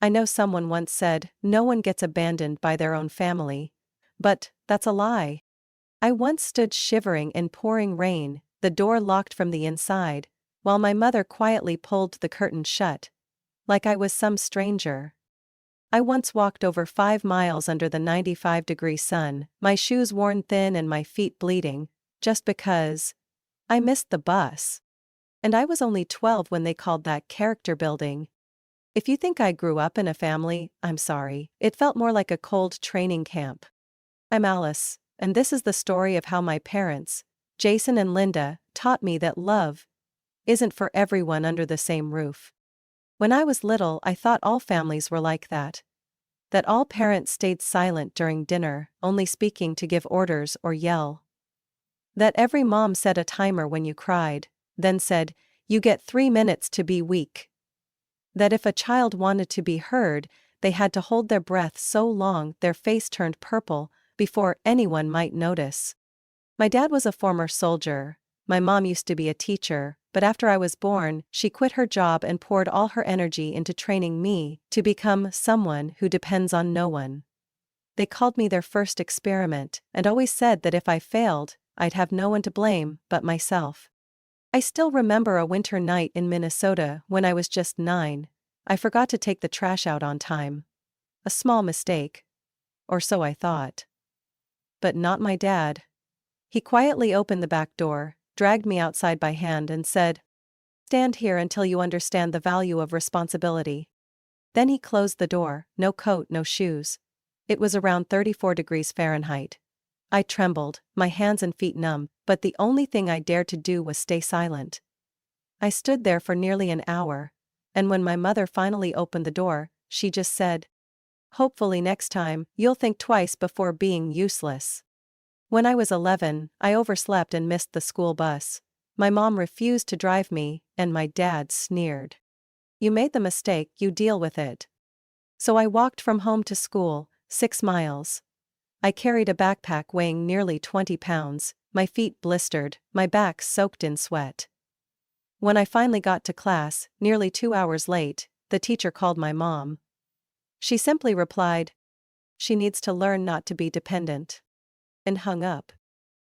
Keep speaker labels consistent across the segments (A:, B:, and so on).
A: I know someone once said, no one gets abandoned by their own family. But that's a lie. I once stood shivering in pouring rain, the door locked from the inside, while my mother quietly pulled the curtain shut, like I was some stranger. I once walked over 5 miles under the 95-degree sun, my shoes worn thin and my feet bleeding, just because I missed the bus. And I was only 12 when they called that character building. If you think I grew up in a family, I'm sorry. It felt more like a cold training camp. I'm Alice, and this is the story of how my parents, Jason and Linda, taught me that love isn't for everyone under the same roof. When I was little, I thought all families were like that. That all parents stayed silent during dinner, only speaking to give orders or yell. That every mom set a timer when you cried, then said, "You get 3 minutes to be weak." That if a child wanted to be heard, they had to hold their breath so long their face turned purple before anyone might notice. My dad was a former soldier. My mom used to be a teacher, but after I was born, she quit her job and poured all her energy into training me to become someone who depends on no one. They called me their first experiment and always said that if I failed, I'd have no one to blame but myself. I still remember a winter night in Minnesota when I was just 9. I forgot to take the trash out on time. A small mistake. Or so I thought. But not my dad. He quietly opened the back door, dragged me outside by hand and said, "Stand here until you understand the value of responsibility." Then he closed the door, no coat, no shoes. It was around 34 degrees Fahrenheit. I trembled, my hands and feet numb, but the only thing I dared to do was stay silent. I stood there for nearly an hour, and when my mother finally opened the door, she just said, "Hopefully next time, you'll think twice before being useless." When I was 11, I overslept and missed the school bus. My mom refused to drive me, and my dad sneered. "You made the mistake, you deal with it." So I walked from home to school, 6 miles. I carried a backpack weighing nearly 20 pounds, my feet blistered, my back soaked in sweat. When I finally got to class, nearly 2 hours late, the teacher called my mom. She simply replied, "She needs to learn not to be dependent," and hung up.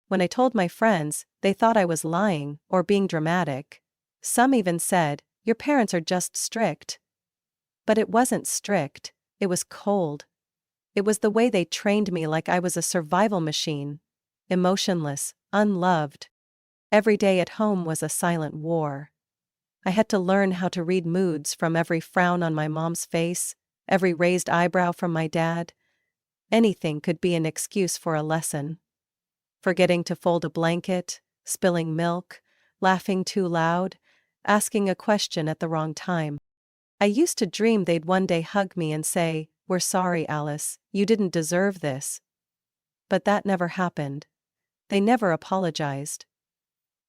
A: When I told my friends, they thought I was lying or being dramatic. Some even said, "Your parents are just strict." But it wasn't strict, it was cold. It was the way they trained me, like I was a survival machine. Emotionless, unloved. Every day at home was a silent war. I had to learn how to read moods from every frown on my mom's face, every raised eyebrow from my dad. Anything could be an excuse for a lesson. Forgetting to fold a blanket, spilling milk, laughing too loud, asking a question at the wrong time. I used to dream they'd one day hug me and say, "We're sorry, Alice, you didn't deserve this." But that never happened. They never apologized.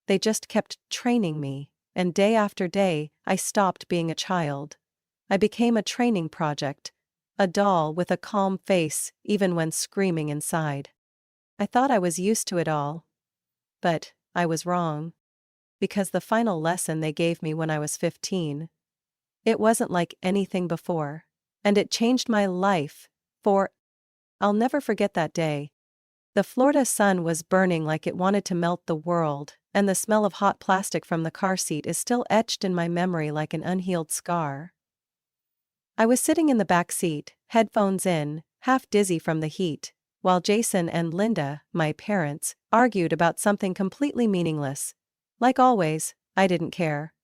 A: They just kept training me, and day after day, I stopped being a child. I became a training project, a doll with a calm face even when screaming inside. I thought I was used to it all. But I was wrong. Because the final lesson they gave me when I was 15, it wasn't like anything before. And it changed my life, for I'll never forget that day. The Florida sun was burning like it wanted to melt the world, and the smell of hot plastic from the car seat is still etched in my memory like an unhealed scar. I was sitting in the back seat, headphones in, half dizzy from the heat, while Jason and Linda, my parents, argued about something completely meaningless. Like always, I didn't care.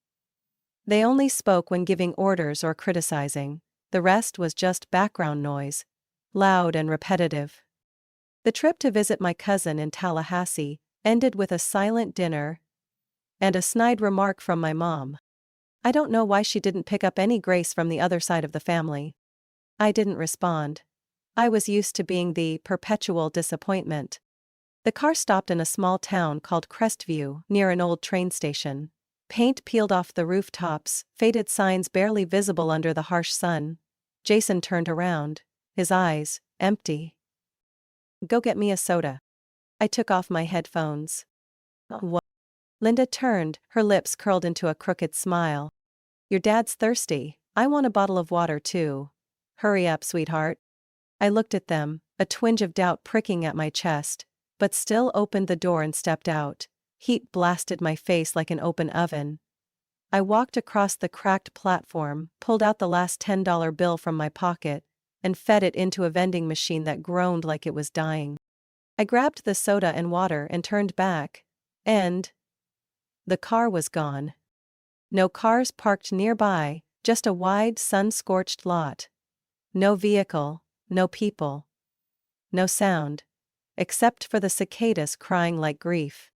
A: They only spoke when giving orders or criticizing. The rest was just background noise, loud and repetitive. The trip to visit my cousin in Tallahassee ended with a silent dinner and a snide remark from my mom. I don't know why she didn't pick up any grace from the other side of the family. I didn't respond. I was used to being the perpetual disappointment. The car stopped in a small town called Crestview, near an old train station. Paint peeled off the rooftops, faded signs barely visible under the harsh sun. Jason turned around, his eyes empty. "Go get me a soda." I took off my headphones. "What?" Linda turned, her lips curled into a crooked smile. "Your dad's thirsty. I want a bottle of water too." Hurry up, sweetheart. I looked at them, a twinge of doubt pricking at my chest, but still opened the door and stepped out. Heat blasted my face like an open oven. I walked across the cracked platform, pulled out the last $10 bill from my pocket, and fed it into a vending machine that groaned like it was dying. I grabbed the soda and water and turned back, and the car was gone. No cars parked nearby, just a wide, sun-scorched lot. No vehicle, no people. No sound. Except for the cicadas crying like grief.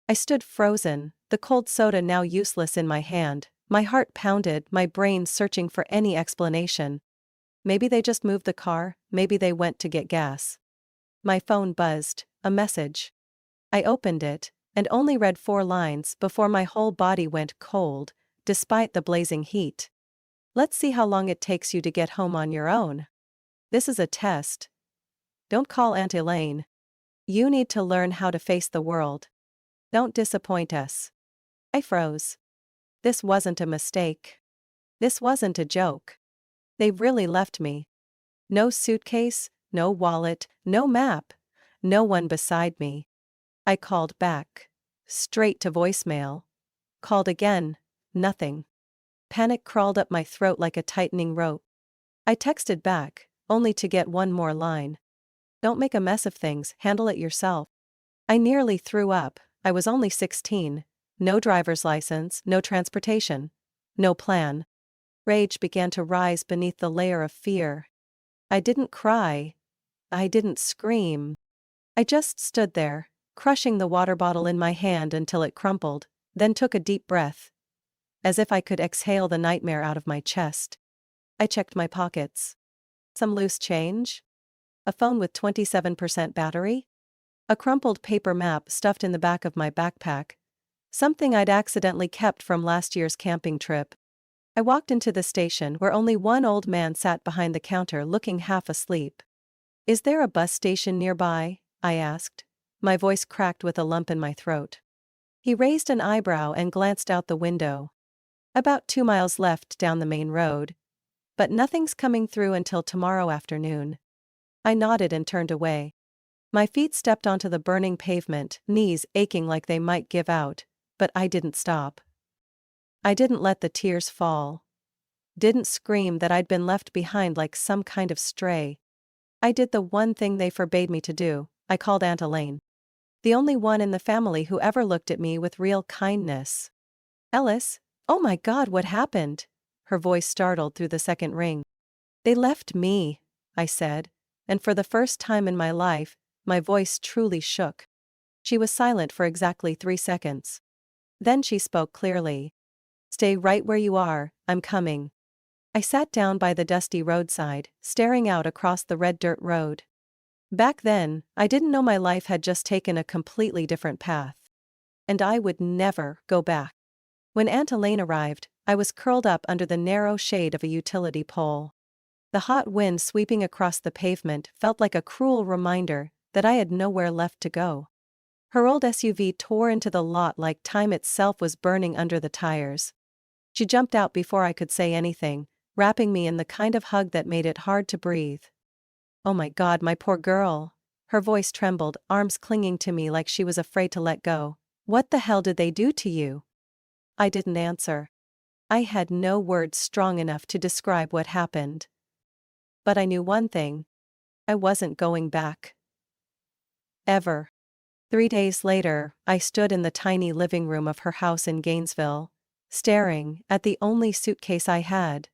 A: I stood frozen, the cold soda now useless in my hand, my heart pounded, my brain searching for any explanation. Maybe they just moved the car, maybe they went to get gas. My phone buzzed, a message. I opened it, and only read 4 lines before my whole body went cold, despite the blazing heat. Let's see how long it takes you to get home on your own. This is a test. Don't call Aunt Elaine. You need to learn how to face the world. Don't disappoint us. I froze. This wasn't a mistake. This wasn't a joke. They really left me. No suitcase, no wallet, no map, no one beside me. I called back. Straight to voicemail. Called again. Nothing. Panic crawled up my throat like a tightening rope. I texted back, only to get one more line. Don't make a mess of things, handle it yourself. I nearly threw up. I was only 16. No driver's license, no transportation. No plan. Rage began to rise beneath the layer of fear. I didn't cry. I didn't scream. I just stood there, crushing the water bottle in my hand until it crumpled, then took a deep breath. As if I could exhale the nightmare out of my chest. I checked my pockets. Some loose change? A phone with 27% battery? A crumpled paper map stuffed in the back of my backpack. Something I'd accidentally kept from last year's camping trip. I walked into the station where only one old man sat behind the counter looking half asleep. Is there a bus station nearby? I asked. My voice cracked with a lump in my throat. He raised an eyebrow and glanced out the window. About 2 miles left down the main road. But nothing's coming through until tomorrow afternoon. I nodded and turned away. My feet stepped onto the burning pavement, knees aching like they might give out, but I didn't stop. I didn't let the tears fall. Didn't scream that I'd been left behind like some kind of stray. I did the one thing they forbade me to do. I called Aunt Elaine. The only one in the family who ever looked at me with real kindness. Ellis, oh my God, what happened? Her voice startled through the second ring. They left me, I said, and for the first time in my life, my voice truly shook. She was silent for exactly 3 seconds. Then she spoke clearly. Stay right where you are, I'm coming. I sat down by the dusty roadside, staring out across the red dirt road. Back then, I didn't know my life had just taken a completely different path. And I would never go back. When Aunt Elaine arrived, I was curled up under the narrow shade of a utility pole. The hot wind sweeping across the pavement felt like a cruel reminder that I had nowhere left to go. Her old SUV tore into the lot like time itself was burning under the tires. She jumped out before I could say anything, wrapping me in the kind of hug that made it hard to breathe. Oh my God, my poor girl. Her voice trembled, arms clinging to me like she was afraid to let go. What the hell did they do to you? I didn't answer. I had no words strong enough to describe what happened. But I knew one thing. I wasn't going back. Ever. 3 days later, I stood in the tiny living room of her house in Gainesville, staring at the only suitcase I had,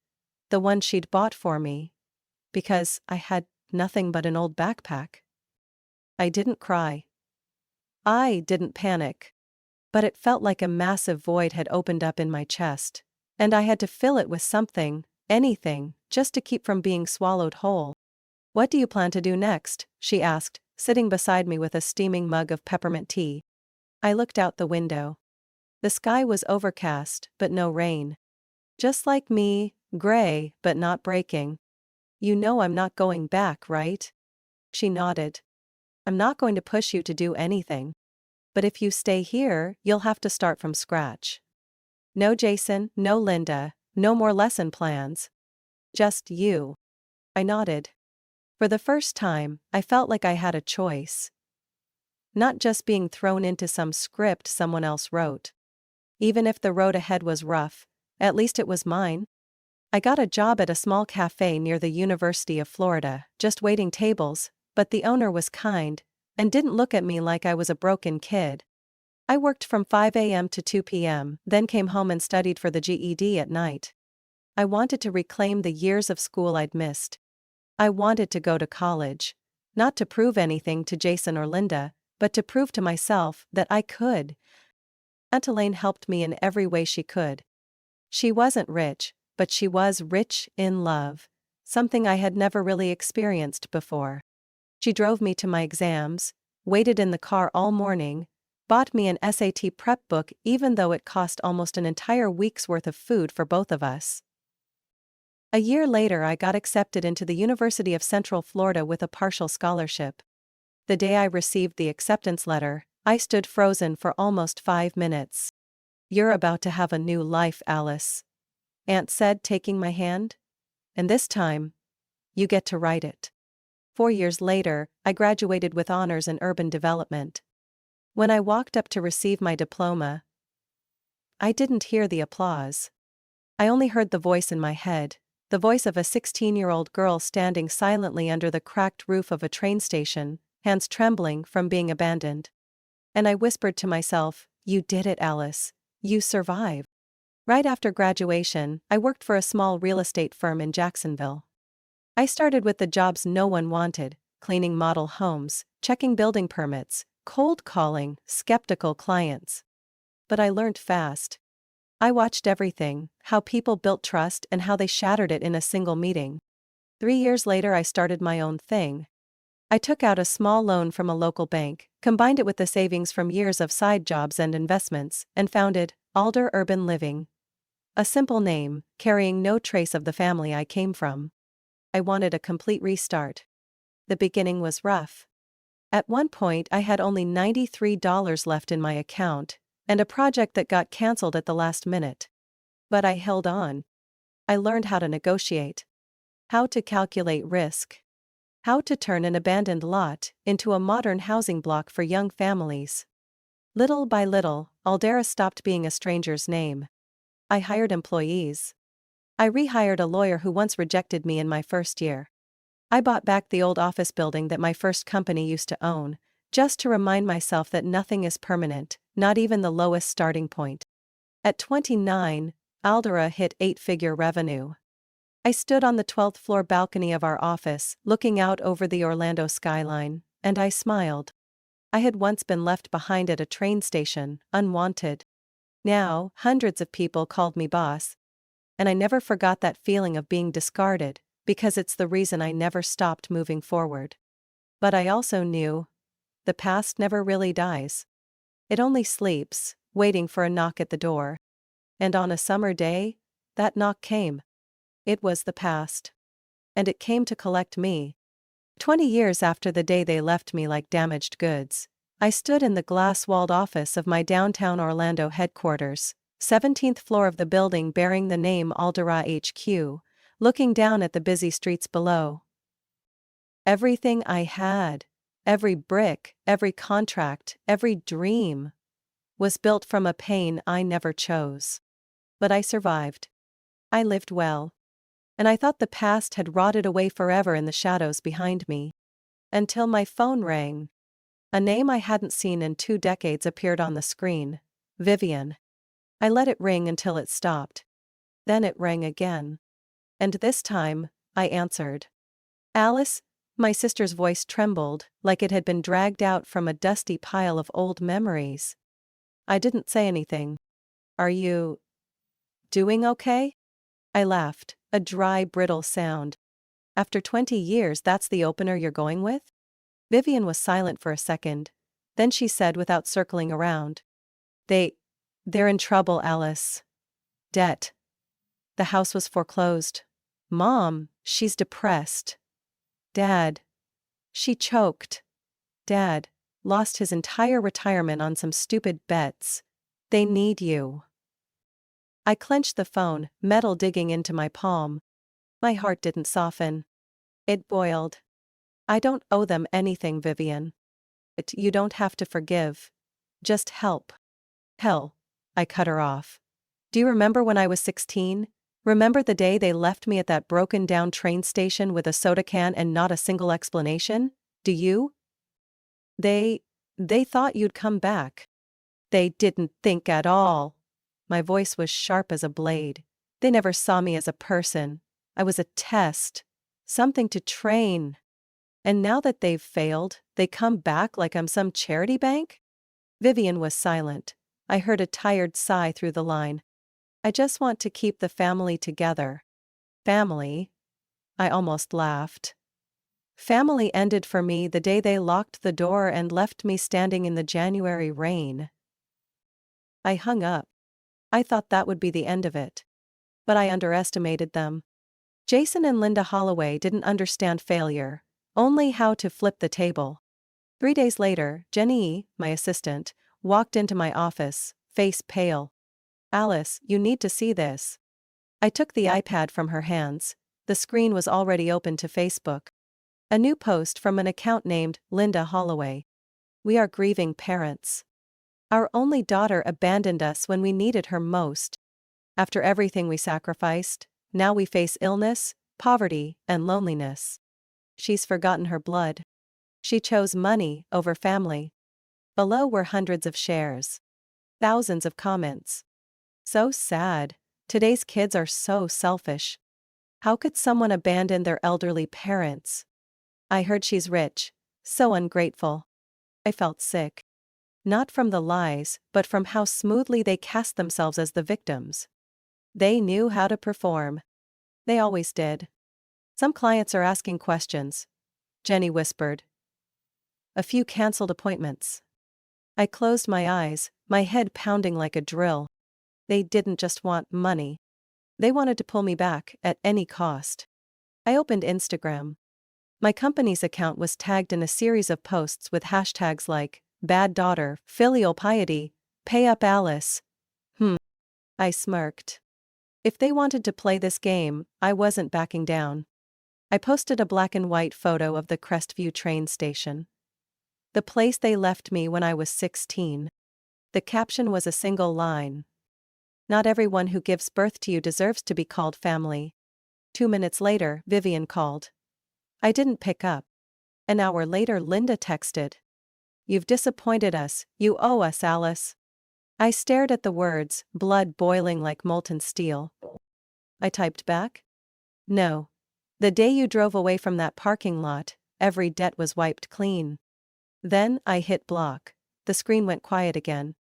A: the one she'd bought for me, because I had nothing but an old backpack. I didn't cry. I didn't panic. But it felt like a massive void had opened up in my chest, and I had to fill it with something, anything, just to keep from being swallowed whole. What do you plan to do next? She asked, sitting beside me with a steaming mug of peppermint tea. I looked out the window. The sky was overcast, but no rain. Just like me, gray, but not breaking. You know I'm not going back, right? She nodded. I'm not going to push you to do anything. But if you stay here, you'll have to start from scratch. No Jason, no Linda, no more lesson plans. Just you. I nodded. For the first time, I felt like I had a choice. Not just being thrown into some script someone else wrote. Even if the road ahead was rough, at least it was mine. I got a job at a small cafe near the University of Florida, just waiting tables, but the owner was kind and didn't look at me like I was a broken kid. I worked from 5 a.m. to 2 p.m., then came home and studied for the GED at night. I wanted to reclaim the years of school I'd missed. I wanted to go to college. Not to prove anything to Jason or Linda, but to prove to myself that I could. Aunt Elaine helped me in every way she could. She wasn't rich, but she was rich in love, something I had never really experienced before. She drove me to my exams, waited in the car all morning, bought me an SAT prep book even though it cost almost an entire week's worth of food for both of us. A year later I got accepted into the University of Central Florida with a partial scholarship. The day I received the acceptance letter, I stood frozen for almost 5 minutes. "You're about to have a new life, Alice," Aunt said, taking my hand. "And this time, you get to write it." 4 years later, I graduated with honors in urban development. When I walked up to receive my diploma, I didn't hear the applause. I only heard the voice in my head, the voice of a 16-year-old girl standing silently under the cracked roof of a train station, hands trembling from being abandoned. And I whispered to myself, "You did it, Alice. You survived." Right after graduation, I worked for a small real estate firm in Jacksonville. I started with the jobs no one wanted: cleaning model homes, checking building permits, cold calling skeptical clients. But I learned fast. I watched everything: how people built trust and how they shattered it in a single meeting. 3 years later I started my own thing. I took out a small loan from a local bank, combined it with the savings from years of side jobs and investments, and founded Alder Urban Living. A simple name, carrying no trace of the family I came from. I wanted a complete restart. The beginning was rough. At one point I had only $93 left in my account, and a project that got cancelled at the last minute. But I held on. I learned how to negotiate, how to calculate risk, how to turn an abandoned lot into a modern housing block for young families. Little by little, Aldera stopped being a stranger's name. I hired employees. I rehired a lawyer who once rejected me in my first year. I bought back the old office building that my first company used to own, just to remind myself that nothing is permanent, not even the lowest starting point. At 29, Aldera hit 8-figure revenue. I stood on the 12th floor balcony of our office, looking out over the Orlando skyline, and I smiled. I had once been left behind at a train station, unwanted. Now, hundreds of people called me boss. And I never forgot that feeling of being discarded, because it's the reason I never stopped moving forward. But I also knew the past never really dies. It only sleeps, waiting for a knock at the door. And on a summer day, that knock came. It was the past. And it came to collect me. 20 years after the day they left me like damaged goods, I stood in the glass-walled office of my downtown Orlando headquarters, 17th floor of the building bearing the name Aldera HQ, looking down at the busy streets below. Everything I had, every brick, every contract, every dream, was built from a pain I never chose. But I survived. I lived well. And I thought the past had rotted away forever in the shadows behind me. Until my phone rang. A name I hadn't seen in 2 decades appeared on the screen: Vivian. I let it ring until it stopped. Then it rang again. And this time, I answered. "Alice?" My sister's voice trembled, like it had been dragged out from a dusty pile of old memories. I didn't say anything. "Are you doing okay?" I laughed, a dry, brittle sound. "After 20 years, that's the opener you're going with?" Vivian was silent for a second. Then she said without circling around. They're in trouble, Alice. Debt. The house was foreclosed. Mom, she's depressed. Dad." She choked. "Dad lost his entire retirement on some stupid bets. They need you." I clenched the phone, metal digging into my palm. My heart didn't soften. It boiled. I don't owe them anything, Vivian. You don't have to forgive. Just help. Hell. I cut her off. Do you remember when I was 16? Remember the day they left me at that broken down train station with a soda can and not a single explanation? Do you? They thought you'd come back. They didn't think at all. My voice was sharp as a blade. They never saw me as a person. I was a test. Something to train. And now that they've failed, they come back like I'm some charity bank? Vivian was silent. I heard a tired sigh through the line. I just want to keep the family together. Family? I almost laughed. Family ended for me the day they locked the door and left me standing in the January rain. I hung up. I thought that would be the end of it. But I underestimated them. Jason and Linda Holloway didn't understand failure, only how to flip the table. 3 days later, Jenny, my assistant, walked into my office, face pale. Alice, you need to see this. I took the iPad from her hands. The screen was already open to Facebook. A new post from an account named Linda Holloway. We are grieving parents. Our only daughter abandoned us when we needed her most. After everything we sacrificed, now we face illness, poverty, and loneliness. She's forgotten her blood. She chose money over family. Below were hundreds of shares. Thousands of comments. So sad. Today's kids are so selfish. How could someone abandon their elderly parents? I heard she's rich. So ungrateful. I felt sick. Not from the lies, but from how smoothly they cast themselves as the victims. They knew how to perform. They always did. Some clients are asking questions. Jenny whispered. A few canceled appointments. I closed my eyes, my head pounding like a drill. They didn't just want money. They wanted to pull me back at any cost. I opened Instagram. My company's account was tagged in a series of posts with hashtags like bad daughter, filial piety, pay up Alice. I smirked. If they wanted to play this game, I wasn't backing down. I posted a black and white photo of the Crestview train station. The place they left me when I was 16. The caption was a single line. Not everyone who gives birth to you deserves to be called family. 2 minutes later, Vivian called. I didn't pick up. An hour later, Linda texted. You've disappointed us, you owe us, Alice. I stared at the words, blood boiling like molten steel. I typed back. No. The day you drove away from that parking lot, every debt was wiped clean. Then I hit block. The screen went quiet again.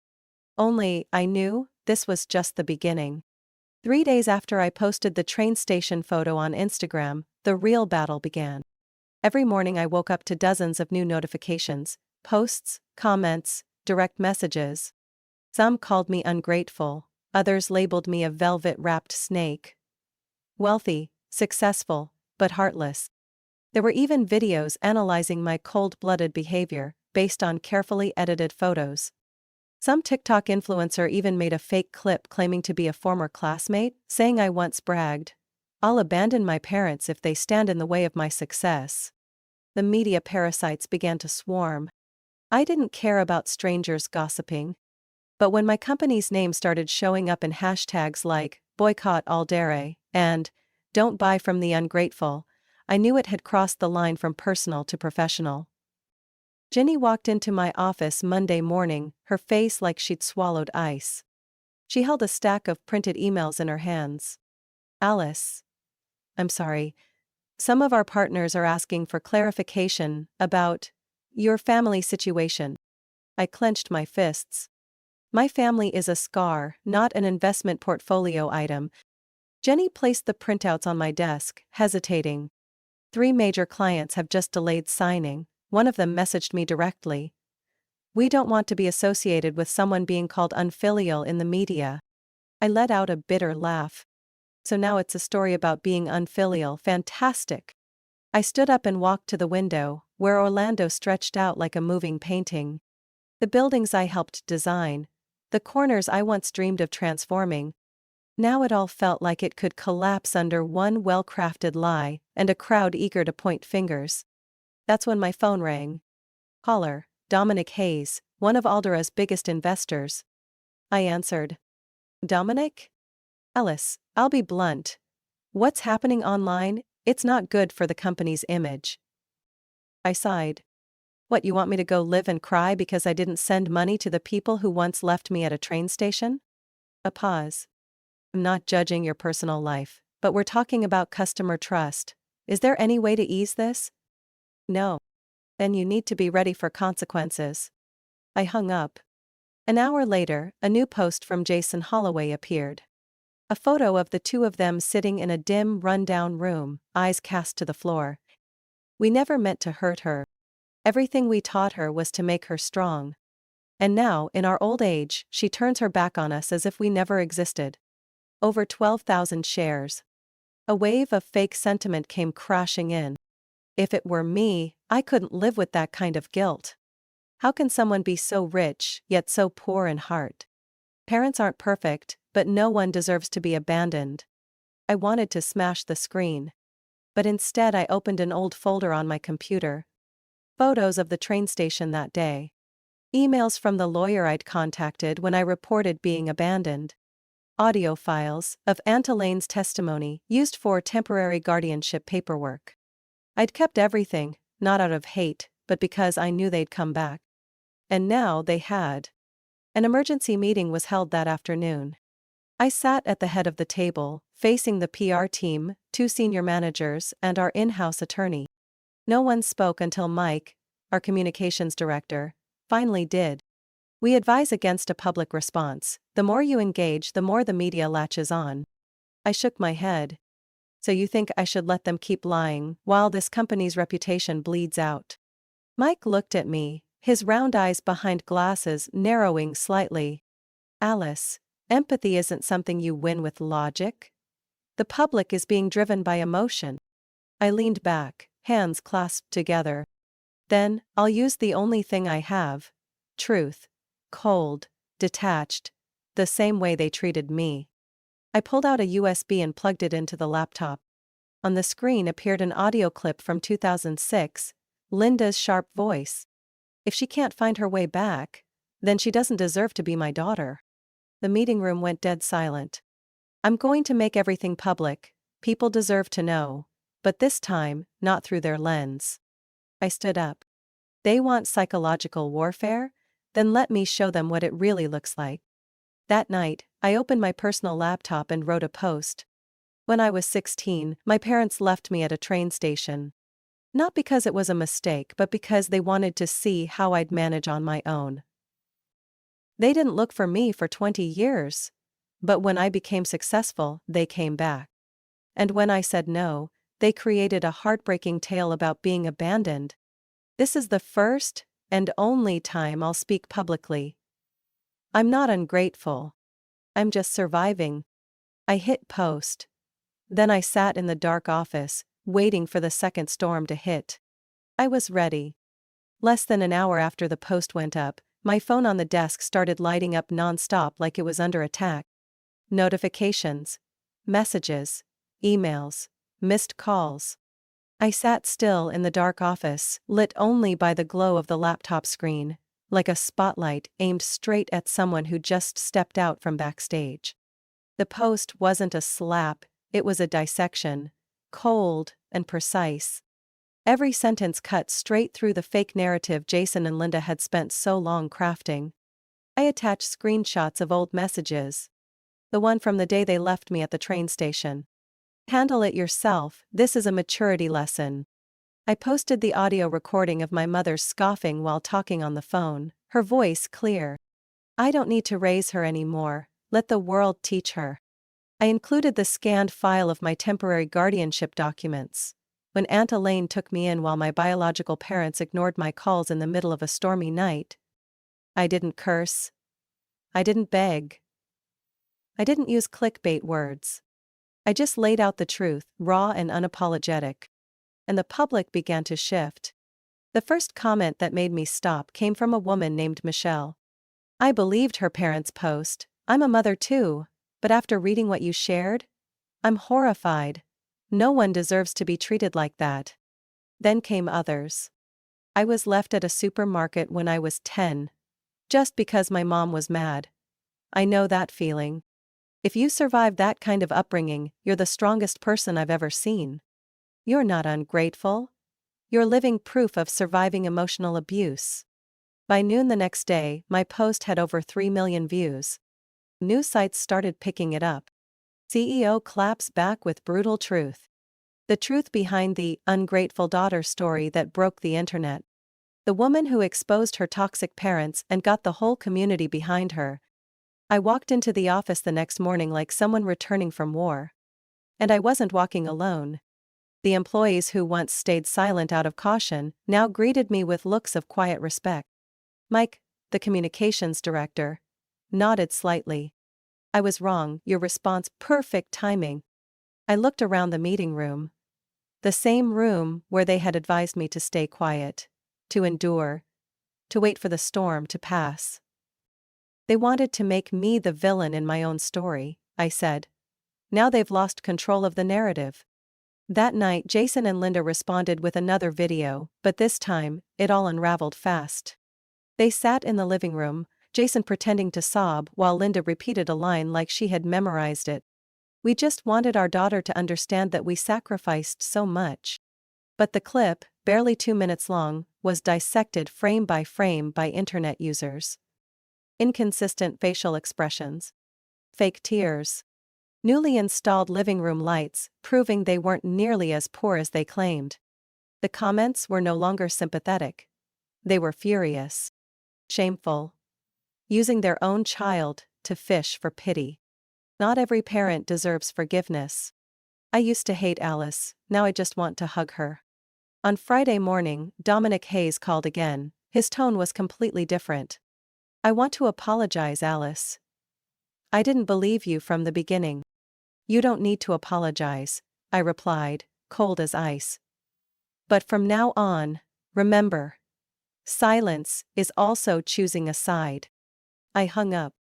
A: Only, I knew, this was just the beginning. 3 days after I posted the train station photo on Instagram, the real battle began. Every morning I woke up to dozens of new notifications, posts, comments, direct messages. Some called me ungrateful, others labeled me a velvet-wrapped snake. Wealthy, successful, but heartless. There were even videos analyzing my cold-blooded behavior, based on carefully edited photos. Some TikTok influencer even made a fake clip claiming to be a former classmate, saying I once bragged, "I'll abandon my parents if they stand in the way of my success." The media parasites began to swarm. I didn't care about strangers gossiping. But when my company's name started showing up in hashtags like boycott all dairy and don't buy from the ungrateful, I knew it had crossed the line from personal to professional. Ginny walked into my office Monday morning, her face like she'd swallowed ice. She held a stack of printed emails in her hands. Alice. I'm sorry. Some of our partners are asking for clarification about your family situation. I clenched my fists. My family is a scar, not an investment portfolio item. Jenny placed the printouts on my desk, hesitating. 3 major clients have just delayed signing. One of them messaged me directly. We don't want to be associated with someone being called unfilial in the media. I let out a bitter laugh. So now it's a story about being unfilial. Fantastic. I stood up and walked to the window, where Orlando stretched out like a moving painting. The buildings I helped design. The corners I once dreamed of transforming. Now it all felt like it could collapse under one well-crafted lie, and a crowd eager to point fingers. That's when my phone rang. Caller, Dominic Hayes, one of Aldera's biggest investors. I answered. Dominic? Ellis, I'll be blunt. What's happening online, it's not good for the company's image. I sighed. What, you want me to go live and cry because I didn't send money to the people who once left me at a train station? A pause. I'm not judging your personal life, but we're talking about customer trust. Is there any way to ease this? No. Then you need to be ready for consequences. I hung up. An hour later, a new post from Jason Holloway appeared. A photo of the two of them sitting in a dim, run-down room, eyes cast to the floor. We never meant to hurt her. Everything we taught her was to make her strong. And now, in our old age, she turns her back on us as if we never existed. Over 12,000 shares. A wave of fake sentiment came crashing in. If it were me, I couldn't live with that kind of guilt. How can someone be so rich, yet so poor in heart? Parents aren't perfect, but no one deserves to be abandoned. I wanted to smash the screen. But instead I opened an old folder on my computer. Photos of the train station that day. Emails from the lawyer I'd contacted when I reported being abandoned. Audio files of Aunt Elaine's testimony used for temporary guardianship paperwork. I'd kept everything, not out of hate, but because I knew they'd come back. And now they had. An emergency meeting was held that afternoon. I sat at the head of the table, facing the PR team, 2 senior managers, and our in-house attorney. No one spoke until Mike, our communications director, finally did. We advise against a public response. The more you engage, the more the media latches on. I shook my head. So you think I should let them keep lying while this company's reputation bleeds out? Mike looked at me, his round eyes behind glasses narrowing slightly. Alice, empathy isn't something you win with logic. The public is being driven by emotion. I leaned back, hands clasped together. Then, I'll use the only thing I have. Truth. Cold. Detached. The same way they treated me. I pulled out a USB and plugged it into the laptop. On the screen appeared an audio clip from 2006, Linda's sharp voice. If she can't find her way back, then she doesn't deserve to be my daughter. The meeting room went dead silent. I'm going to make everything public. People deserve to know. But this time, not through their lens. I stood up. They want psychological warfare? Then let me show them what it really looks like. That night, I opened my personal laptop and wrote a post. When I was 16, my parents left me at a train station. Not because it was a mistake, but because they wanted to see how I'd manage on my own. They didn't look for me for 20 years. But when I became successful, they came back. And when I said no, they created a heartbreaking tale about being abandoned. This is the first and only time I'll speak publicly. I'm not ungrateful. I'm just surviving. I hit post. Then I sat in the dark office, waiting for the second storm to hit. I was ready. Less than an hour after the post went up, my phone on the desk started lighting up non-stop like it was under attack. Notifications. Messages. Emails. Missed calls. I sat still in the dark office, lit only by the glow of the laptop screen, like a spotlight aimed straight at someone who just stepped out from backstage. The post wasn't a slap, it was a dissection, cold and precise. Every sentence cut straight through the fake narrative Jason and Linda had spent so long crafting. I attached screenshots of old messages. The one from the day they left me at the train station. Handle it yourself, this is a maturity lesson. I posted the audio recording of my mother scoffing while talking on the phone, her voice clear. I don't need to raise her anymore, let the world teach her. I included the scanned file of my temporary guardianship documents. When Aunt Elaine took me in while my biological parents ignored my calls in the middle of a stormy night. I didn't curse. I didn't beg. I didn't use clickbait words. I just laid out the truth, raw and unapologetic. And the public began to shift. The first comment that made me stop came from a woman named Michelle. I believed her parents' post. I'm a mother too. But after reading what you shared, I'm horrified. No one deserves to be treated like that. Then came others. I was left at a supermarket when I was 10. Just because my mom was mad. I know that feeling. If you survived that kind of upbringing, you're the strongest person I've ever seen. You're not ungrateful. You're living proof of surviving emotional abuse. By noon the next day, my post had over 3 million views. News sites started picking it up. CEO claps back with brutal truth. The truth behind the ungrateful daughter story that broke the internet. The woman who exposed her toxic parents and got the whole community behind her. I walked into the office the next morning like someone returning from war. And I wasn't walking alone. The employees who once stayed silent out of caution now greeted me with looks of quiet respect. Mike, the communications director, nodded slightly. I was wrong, your response, perfect timing. I looked around the meeting room. The same room where they had advised me to stay quiet, to endure, to wait for the storm to pass. They wanted to make me the villain in my own story, I said. Now they've lost control of the narrative. That night, Jason and Linda responded with another video, but this time, it all unraveled fast. They sat in the living room, Jason pretending to sob while Linda repeated a line like she had memorized it. We just wanted our daughter to understand that we sacrificed so much. But the clip, barely 2 minutes long, was dissected frame by internet users. Inconsistent facial expressions. Fake tears. Newly installed living room lights, proving they weren't nearly as poor as they claimed. The comments were no longer sympathetic. They were furious. Shameful. Using their own child to fish for pity. Not every parent deserves forgiveness. I used to hate Alice, now I just want to hug her. On Friday morning, Dominic Hayes called again. His tone was completely different. I want to apologize, Alice. I didn't believe you from the beginning. You don't need to apologize, I replied, cold as ice. But from now on, remember. Silence is also choosing a side. I hung up.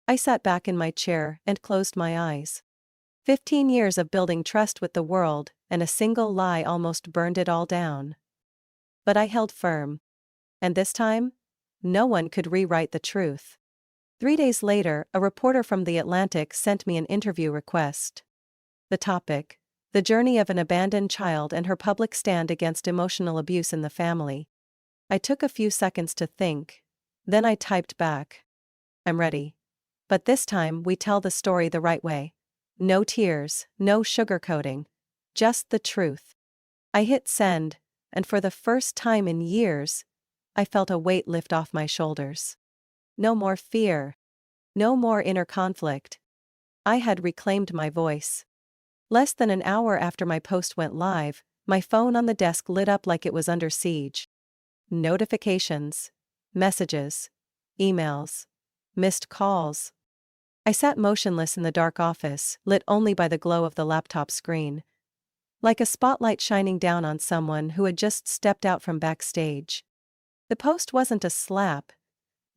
A: I sat back in my chair and closed my eyes. 15 years of building trust with the world, and a single lie almost burned it all down. But I held firm. And this time, no one could rewrite the truth. 3 days later, a reporter from The Atlantic sent me an interview request. The topic: the journey of an abandoned child and her public stand against emotional abuse in the family. I took a few seconds to think. Then I typed back. I'm ready. But this time we tell the story the right way. No tears, no sugarcoating. Just the truth. I hit send, and for the first time in years, I felt a weight lift off my shoulders. No more fear. No more inner conflict. I had reclaimed my voice. Less than an hour after my post went live, my phone on the desk lit up like it was under siege. Notifications. Messages. Emails. Missed calls. I sat motionless in the dark office, lit only by the glow of the laptop screen. Like a spotlight shining down on someone who had just stepped out from backstage. The post wasn't a slap.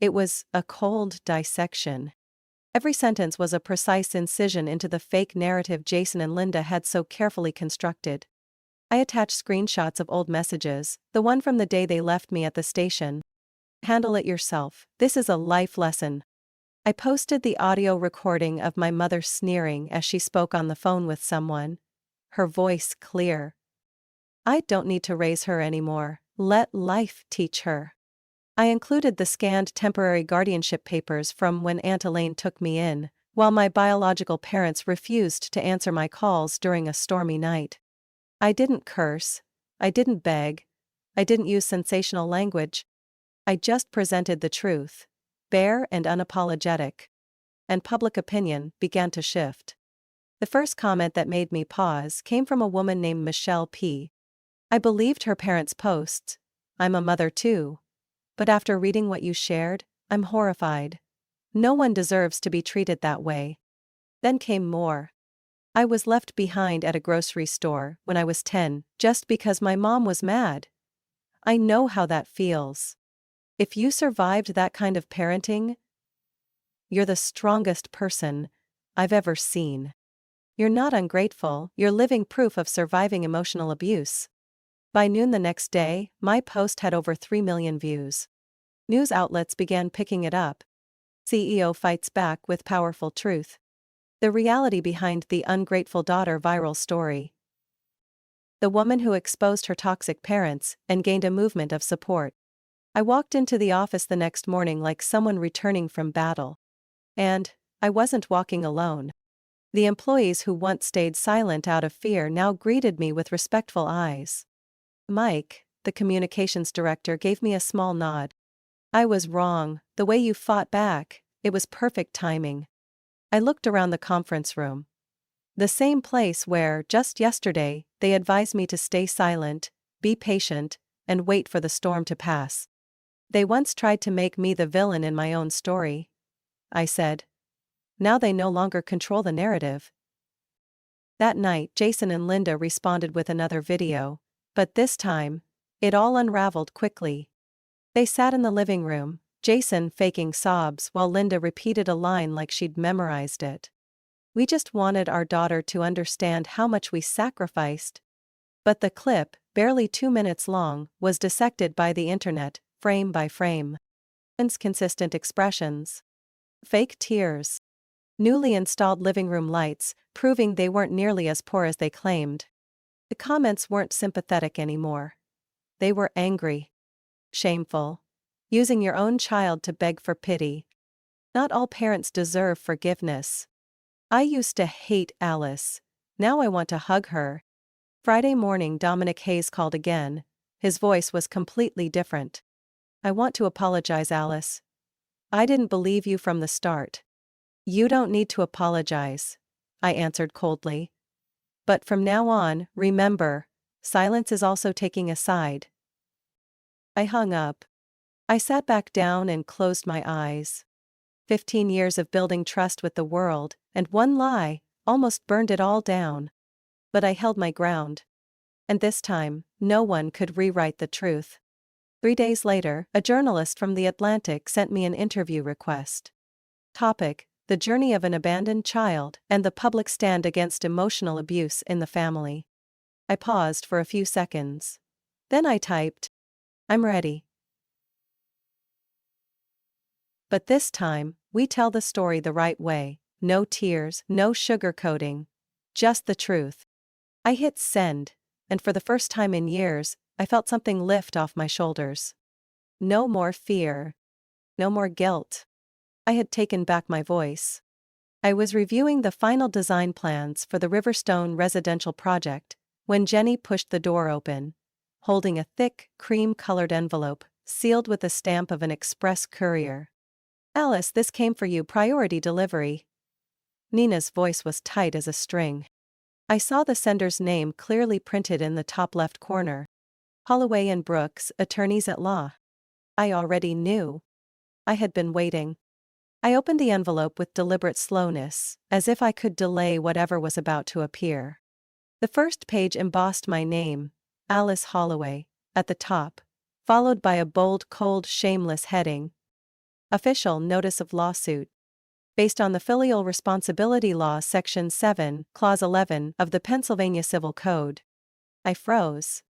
A: It was a cold dissection. Every sentence was a precise incision into the fake narrative Jason and Linda had so carefully constructed. I attached screenshots of old messages, the one from the day they left me at the station. Handle it yourself, this is a life lesson. I posted the audio recording of my mother sneering as she spoke on the phone with someone. Her voice clear. I don't need to raise her anymore, let life teach her. I included the scanned temporary guardianship papers from when Aunt Elaine took me in, while my biological parents refused to answer my calls during a stormy night. I didn't curse. I didn't beg. I didn't use sensational language. I just presented the truth, bare and unapologetic. And public opinion began to shift. The first comment that made me pause came from a woman named Michelle P. I believed her parents' posts. I'm a mother too. But after reading what you shared, I'm horrified. No one deserves to be treated that way. Then came more. I was left behind at a grocery store when I was 10, just because my mom was mad. I know how that feels. If you survived that kind of parenting, you're the strongest person I've ever seen. You're not ungrateful, you're living proof of surviving emotional abuse. By noon the next day, my post had over 3 million views. News outlets began picking it up. CEO fights back with powerful truth. The reality behind the ungrateful daughter viral story. The woman who exposed her toxic parents and gained a movement of support. I walked into the office the next morning like someone returning from battle. And I wasn't walking alone. The employees who once stayed silent out of fear now greeted me with respectful eyes. Mike, the communications director, gave me a small nod. I was wrong, the way you fought back, it was perfect timing. I looked around the conference room. The same place where, just yesterday, they advised me to stay silent, be patient, and wait for the storm to pass. They once tried to make me the villain in my own story, I said. Now they no longer control the narrative. That night, Jason and Linda responded with another video, but this time, it all unraveled quickly. They sat in the living room, Jason faking sobs while Linda repeated a line like she'd memorized it. We just wanted our daughter to understand how much we sacrificed. But the clip, barely 2 minutes long, was dissected by the internet, frame by frame. Inconsistent expressions. Fake tears. Newly installed living room lights, proving they weren't nearly as poor as they claimed. The comments weren't sympathetic anymore. They were angry. Shameful. Using your own child to beg for pity. Not all parents deserve forgiveness. I used to hate Alice. Now I want to hug her. Friday morning, Dominic Hayes called again. His voice was completely different. I want to apologize, Alice. I didn't believe you from the start. You don't need to apologize, I answered coldly. But from now on, remember, silence is also taking a side. I hung up. I sat back down and closed my eyes. 15 years of building trust with the world, and one lie, almost burned it all down. But I held my ground. And this time, no one could rewrite the truth. 3 days later, a journalist from The Atlantic sent me an interview request. Topic: The journey of an abandoned child and the public stand against emotional abuse in the family. I paused for a few seconds. Then I typed, I'm ready. But this time, we tell the story the right way. No tears, no sugarcoating. Just the truth. I hit send, and for the first time in years, I felt something lift off my shoulders. No more fear. No more guilt. I had taken back my voice. I was reviewing the final design plans for the Riverstone residential project when Jenny pushed the door open, holding a thick, cream-colored envelope, sealed with the stamp of an express courier. Alice, this came for you, priority delivery. Nina's voice was tight as a string. I saw the sender's name clearly printed in the top left corner. Holloway and Brooks, attorneys at law. I already knew. I had been waiting. I opened the envelope with deliberate slowness, as if I could delay whatever was about to appear. The first page embossed my name, Alice Holloway, at the top, followed by a bold, cold, shameless heading. Official Notice of Lawsuit. Based on the Filial Responsibility Law Section 7, Clause 11 of the Pennsylvania Civil Code. I froze.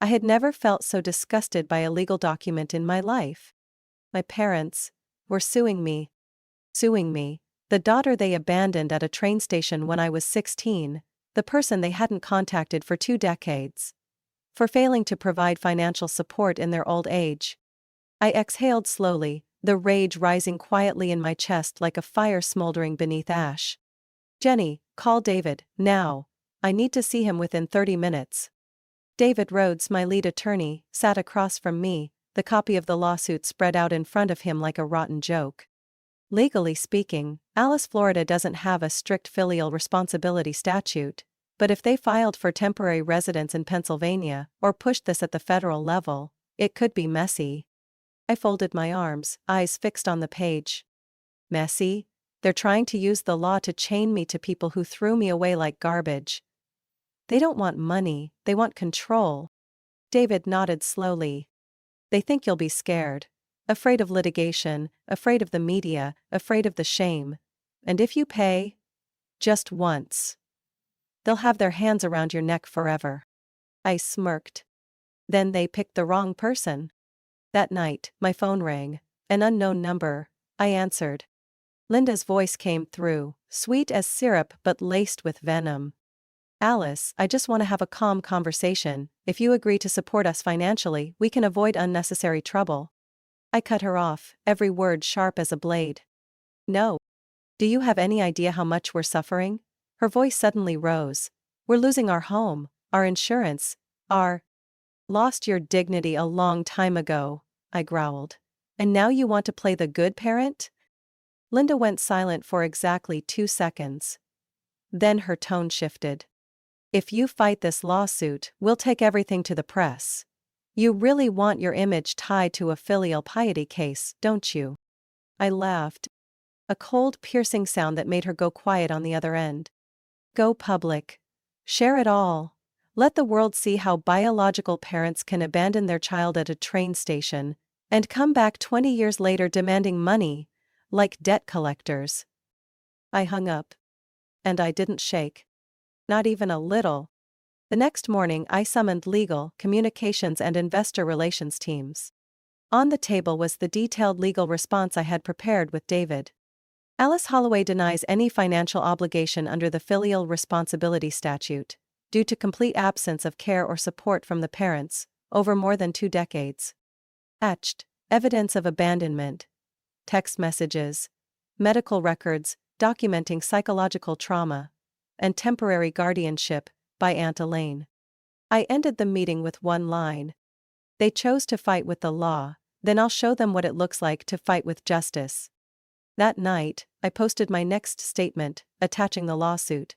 A: I had never felt so disgusted by a legal document in my life. My parents were suing me. Suing me, the daughter they abandoned at a train station when I was 16, the person they hadn't contacted for 2 decades. For failing to provide financial support in their old age. I exhaled slowly, the rage rising quietly in my chest like a fire smoldering beneath ash. Jenny, call David, now. I need to see him within 30 minutes. David Rhodes, my lead attorney, sat across from me, the copy of the lawsuit spread out in front of him like a rotten joke. Legally speaking, Alice, Florida doesn't have a strict filial responsibility statute, but if they filed for temporary residence in Pennsylvania or pushed this at the federal level, it could be messy. I folded my arms, eyes fixed on the page. Messy? They're trying to use the law to chain me to people who threw me away like garbage. They don't want money, they want control. David nodded slowly. They think you'll be scared. Afraid of litigation, afraid of the media, afraid of the shame. And if you pay, just once. They'll have their hands around your neck forever. I smirked. Then they picked the wrong person. That night, my phone rang. An unknown number. I answered. Linda's voice came through, sweet as syrup but laced with venom. Alice, I just want to have a calm conversation. If you agree to support us financially, we can avoid unnecessary trouble. I cut her off, every word sharp as a blade. No. Do you have any idea how much we're suffering? Her voice suddenly rose. We're losing our home, our insurance, Lost your dignity a long time ago, I growled. And now you want to play the good parent? Linda went silent for exactly 2 seconds. Then her tone shifted. If you fight this lawsuit, we'll take everything to the press. You really want your image tied to a filial piety case, don't you? I laughed. A cold, piercing sound that made her go quiet on the other end. Go public. Share it all. Let the world see how biological parents can abandon their child at a train station and come back 20 years later demanding money, like debt collectors. I hung up. And I didn't shake. Not even a little. The next morning I summoned legal, communications and investor relations teams. On the table was the detailed legal response I had prepared with David. Alice Holloway denies any financial obligation under the Filial Responsibility Statute, due to complete absence of care or support from the parents, over more than 2 decades. Etched, evidence of abandonment. Text messages. Medical records, documenting psychological trauma. And temporary guardianship, by Aunt Elaine. I ended the meeting with one line. They chose to fight with the law, then I'll show them what it looks like to fight with justice. That night, I posted my next statement, attaching the lawsuit.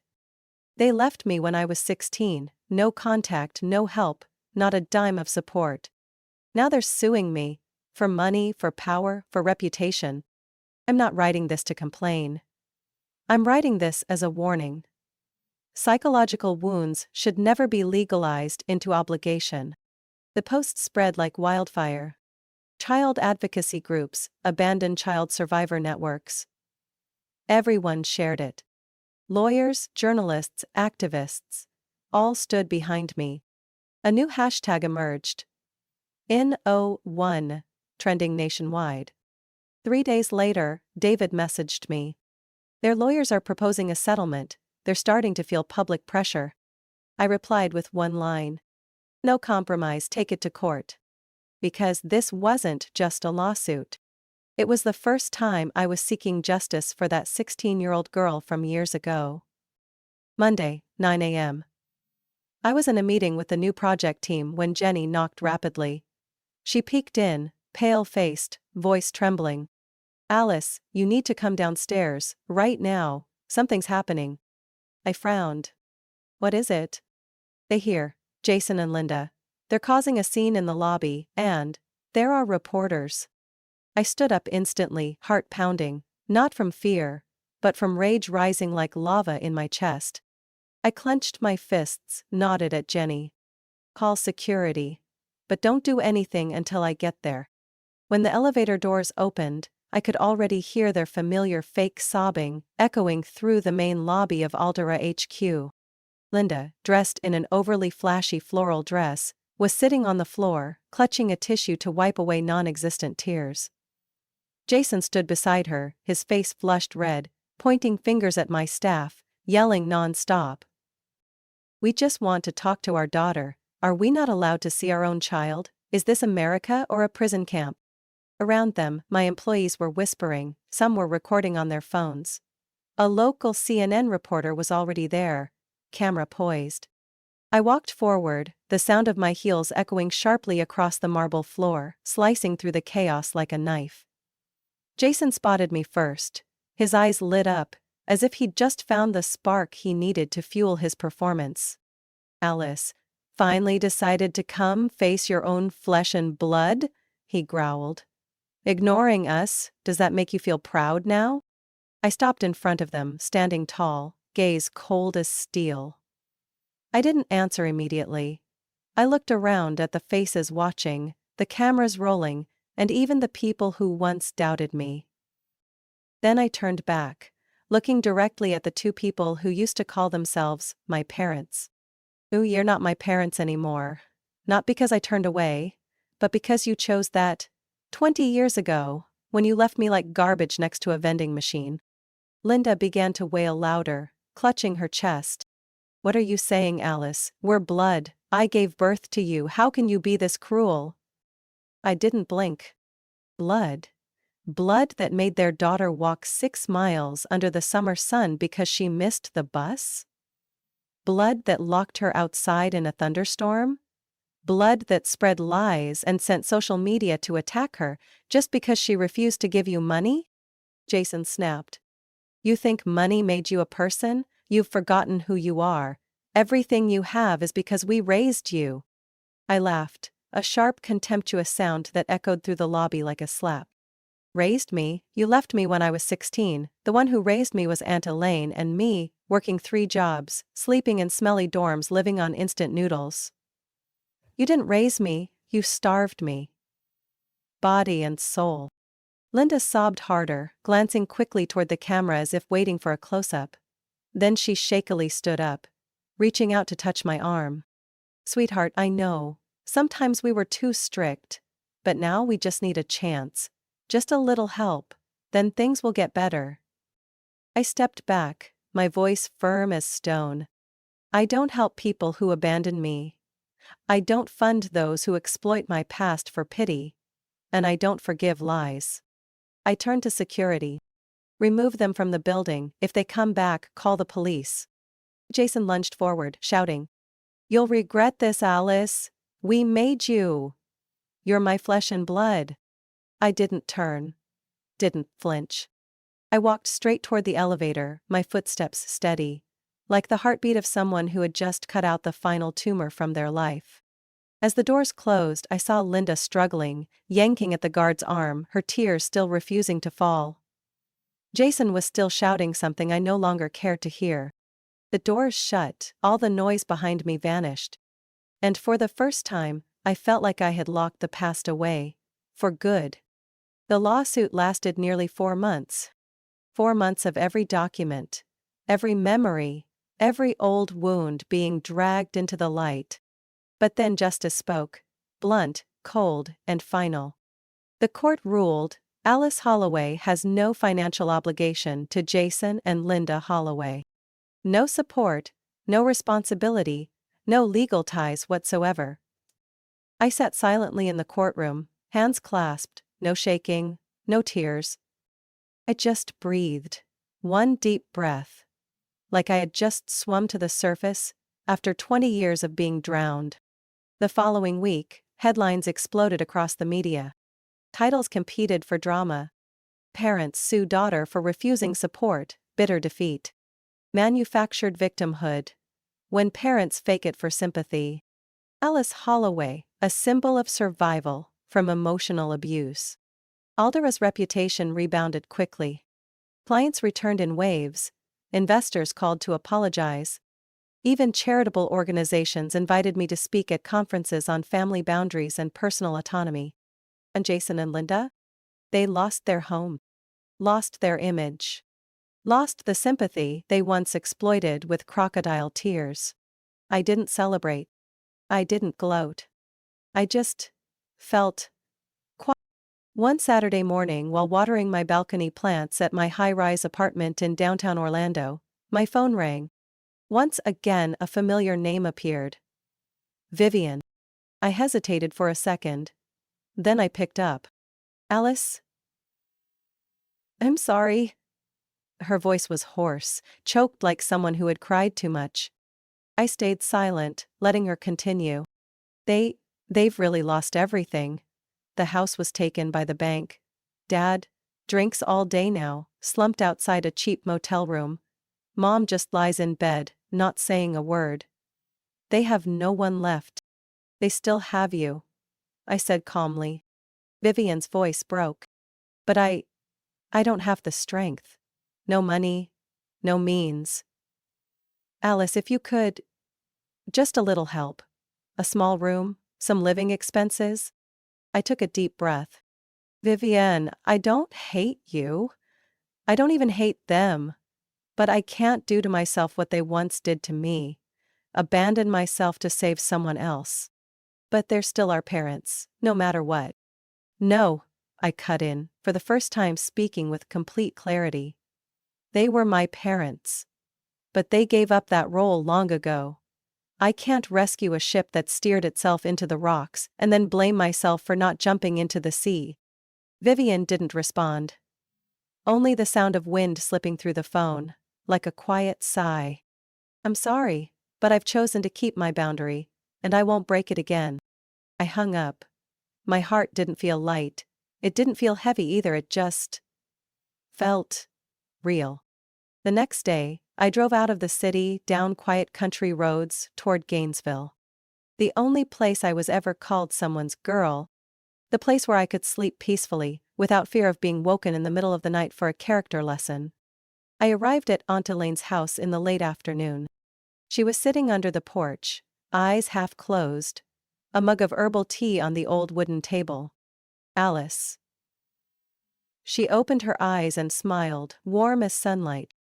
A: They left me when I was 16, no contact, no help, not a dime of support. Now they're suing me. For money, for power, for reputation. I'm not writing this to complain. I'm writing this as a warning. Psychological wounds should never be legalized into obligation. The post spread like wildfire. Child advocacy groups, abandoned child survivor networks. Everyone shared it. Lawyers, journalists, activists. All stood behind me. A new hashtag emerged. In01, trending nationwide. 3 days later, David messaged me. Their lawyers are proposing a settlement, they're starting to feel public pressure. I replied with one line. No compromise, take it to court. Because this wasn't just a lawsuit. It was the first time I was seeking justice for that 16-year-old girl from years ago. Monday, 9 a.m. I was in a meeting with the new project team when Jenny knocked rapidly. She peeked in, pale-faced, voice trembling. Alice, you need to come downstairs, right now, something's happening. I frowned. What is it? They hear, Jason and Linda. They're causing a scene in the lobby, and there are reporters. I stood up instantly, heart pounding, not from fear, but from rage rising like lava in my chest. I clenched my fists, nodded at Jenny. Call security. But don't do anything until I get there. When the elevator doors opened, I could already hear their familiar fake sobbing echoing through the main lobby of Aldera HQ. Linda, dressed in an overly flashy floral dress, was sitting on the floor, clutching a tissue to wipe away non-existent tears. Jason stood beside her, his face flushed red, pointing fingers at my staff, yelling non-stop. We just want to talk to our daughter. Are we not allowed to see our own child? Is this America or a prison camp? Around them, my employees were whispering, some were recording on their phones. A local CNN reporter was already there, camera poised. I walked forward, the sound of my heels echoing sharply across the marble floor, slicing through the chaos like a knife. Jason spotted me first. His eyes lit up, as if he'd just found the spark he needed to fuel his performance. Alice, finally decided to come face your own flesh and blood? He growled. Ignoring us, does that make you feel proud now? I stopped in front of them, standing tall, gaze cold as steel. I didn't answer immediately. I looked around at the faces watching, the cameras rolling, and even the people who once doubted me. Then I turned back, looking directly at the two people who used to call themselves my parents. Ooh, you're not my parents anymore. Not because I turned away, but because you chose that 20 years ago, when you left me like garbage next to a vending machine. Linda began to wail louder, clutching her chest. What are you saying, Alice? We're blood. I gave birth to you. How can you be this cruel? I didn't blink. Blood. Blood that made their daughter walk 6 miles under the summer sun because she missed the bus? Blood that locked her outside in a thunderstorm? Blood that spread lies and sent social media to attack her just because she refused to give you money? Jason snapped. You think money made you a person? You've forgotten who you are. Everything you have is because we raised you. I laughed, a sharp, contemptuous sound that echoed through the lobby like a slap. Raised me? You left me when I was 16. The one who raised me was Aunt Elaine, and me, working 3 jobs, sleeping in smelly dorms, living on instant noodles. You didn't raise me, you starved me. Body and soul. Linda sobbed harder, glancing quickly toward the camera as if waiting for a close-up. Then she shakily stood up, reaching out to touch my arm. Sweetheart, I know. Sometimes we were too strict. But now we just need a chance. Just a little help. Then things will get better. I stepped back, my voice firm as stone. I don't help people who abandon me. I don't fund those who exploit my past for pity. And I don't forgive lies. I turned to security. Remove them from the building. If they come back, call the police. Jason lunged forward, shouting. You'll regret this, Alice. We made you. You're my flesh and blood. I didn't turn. Didn't flinch. I walked straight toward the elevator, my footsteps steady, like the heartbeat of someone who had just cut out the final tumor from their life. As the doors closed, I saw Linda struggling, yanking at the guard's arm, her tears still refusing to fall. Jason was still shouting something I no longer cared to hear. The doors shut, all the noise behind me vanished. And for the first time, I felt like I had locked the past away. For good. The lawsuit lasted nearly 4 months. 4 months of every document, every memory, every old wound being dragged into the light. But then justice spoke, blunt, cold, and final. The court ruled, Alice Holloway has no financial obligation to Jason and Linda Holloway. No support, no responsibility, no legal ties whatsoever. I sat silently in the courtroom, hands clasped, no shaking, no tears. I just breathed. One deep breath. Like I had just swum to the surface, after 20 years of being drowned. The following week, headlines exploded across the media. Titles competed for drama. Parents sue daughter for refusing support, bitter defeat. Manufactured victimhood. When parents fake it for sympathy. Alice Holloway, a symbol of survival from emotional abuse. Aldera's reputation rebounded quickly. Clients returned in waves. Investors called to apologize. Even charitable organizations invited me to speak at conferences on family boundaries and personal autonomy. And Jason and Linda? They lost their home. Lost their image. Lost the sympathy they once exploited with crocodile tears. I didn't celebrate. I didn't gloat. I just felt quiet. One Saturday morning while watering my balcony plants at my high-rise apartment in downtown Orlando, my phone rang. Once again a familiar name appeared. Vivian. I hesitated for a second. Then I picked up. Alice? I'm sorry. Her voice was hoarse, choked like someone who had cried too much. I stayed silent, letting her continue. They've really lost everything. The house was taken by the bank. Dad drinks all day now, slumped outside a cheap motel room. Mom just lies in bed, not saying a word. They have no one left. They still have you, I said calmly. Vivian's voice broke. But I don't have the strength. No money, no means. Alice, if you could, just a little help. A small room, some living expenses. I took a deep breath. Vivian, I don't hate you. I don't even hate them. But I can't do to myself what they once did to me. Abandon myself to save someone else. But they're still our parents, no matter what. No, I cut in, for the first time speaking with complete clarity. They were my parents. But they gave up that role long ago. I can't rescue a ship that steered itself into the rocks and then blame myself for not jumping into the sea. Vivian didn't respond. Only the sound of wind slipping through the phone, like a quiet sigh. I'm sorry, but I've chosen to keep my boundary, and I won't break it again. I hung up. My heart didn't feel light. It didn't feel heavy either, it just felt real. The next day, I drove out of the city, down quiet country roads, toward Gainesville. The only place I was ever called someone's girl. The place where I could sleep peacefully, without fear of being woken in the middle of the night for a character lesson. I arrived at Aunt Elaine's house in the late afternoon. She was sitting under the porch, eyes half closed, a mug of herbal tea on the old wooden table. Alice. She opened her eyes and smiled, warm as sunlight.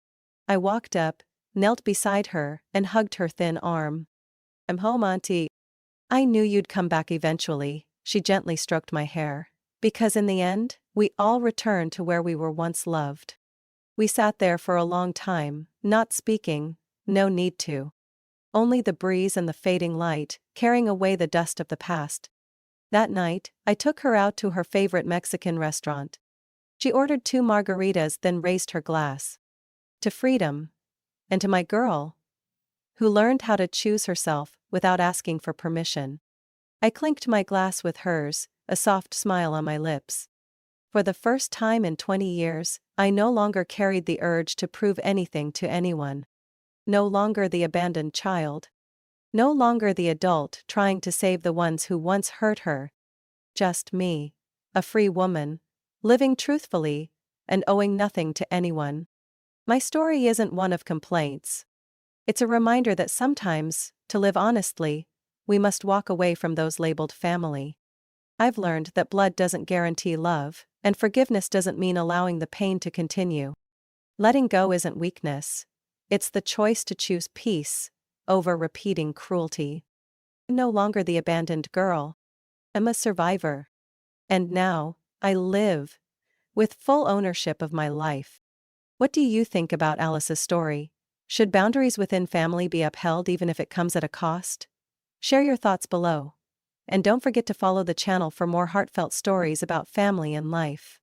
A: I walked up, knelt beside her, and hugged her thin arm. I'm home, Auntie. I knew you'd come back eventually, she gently stroked my hair. Because in the end, we all returned to where we were once loved. We sat there for a long time, not speaking, no need to. Only the breeze and the fading light, carrying away the dust of the past. That night, I took her out to her favorite Mexican restaurant. She ordered 2 margaritas, then raised her glass. To freedom. And to my girl, who learned how to choose herself without asking for permission. I clinked my glass with hers, a soft smile on my lips. For the first time in 20 years, I no longer carried the urge to prove anything to anyone. No longer the abandoned child. No longer the adult trying to save the ones who once hurt her. Just me, a free woman, living truthfully, and owing nothing to anyone. My story isn't one of complaints. It's a reminder that sometimes, to live honestly, we must walk away from those labeled family. I've learned that blood doesn't guarantee love, and forgiveness doesn't mean allowing the pain to continue. Letting go isn't weakness. It's the choice to choose peace over repeating cruelty. I'm no longer the abandoned girl. I'm a survivor. And now, I live with full ownership of my life. What do you think about Alice's story? Should boundaries within family be upheld even if it comes at a cost? Share your thoughts below. And don't forget to follow the channel for more heartfelt stories about family and life.